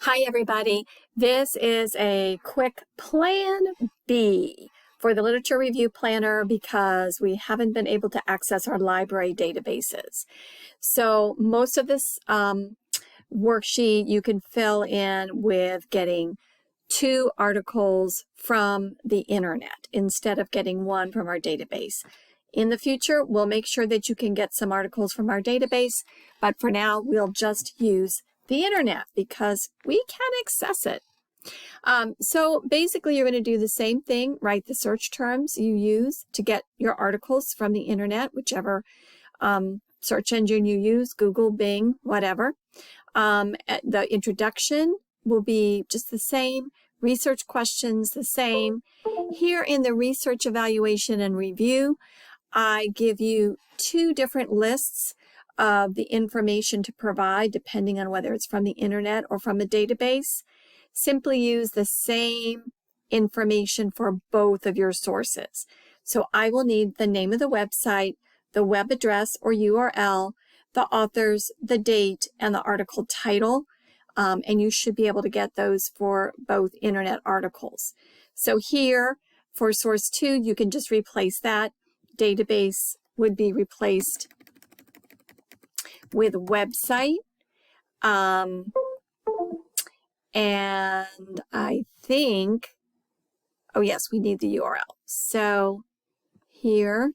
Hi, everybody. This is a quick Plan B for the Literature Review Planner because we haven't been able to access our library databases. So most of this worksheet you can fill in with getting 2 articles from the internet instead of getting 1 from our database. In the future, we'll make sure that you can get some articles from our database, but for now, we'll just use the internet because we can access it. So basically, you're going to do the same thing, write the search terms you use to get your articles from the internet, whichever search engine you use, Google, Bing, whatever. The introduction will be just the same, research questions the same. Here in the research evaluation and review, I give you 2 different lists of the information to provide, depending on whether it's from the internet or from a database. Simply use the same information for both of your sources. So I will need the name of the website, the web address or URL, the authors, the date, and the article title. And you should be able to get those for both internet articles. So here for source 2, you can just replace that. Database would be replaced with website. And I think, oh yes, we need the URL. So here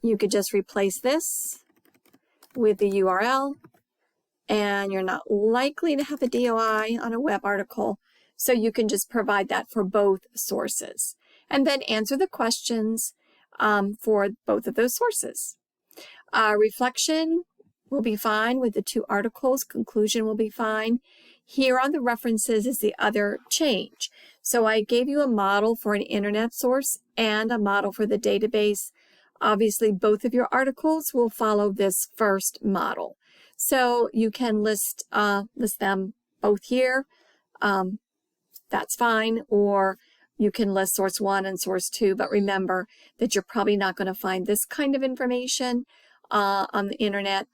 you could just replace this with the URL, and you're not likely to have a DOI on a web article, so you can just provide that for both sources. And then answer the questions for both of those sources. Reflection will be fine with the 2 articles. Conclusion will be fine. Here on the references is the other change. So I gave you a model for an internet source and a model for the database. Obviously, both of your articles will follow this first model. So you can list them both here. That's fine. Or you can list source 1 and source 2, but remember that you're probably not going to find this kind of information on the internet,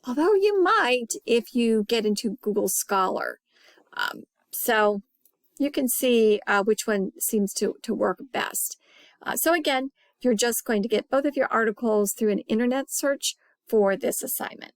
although you might if you get into Google Scholar. So you can see which one seems to work best. So again, you're just going to get both of your articles through an internet search for this assignment.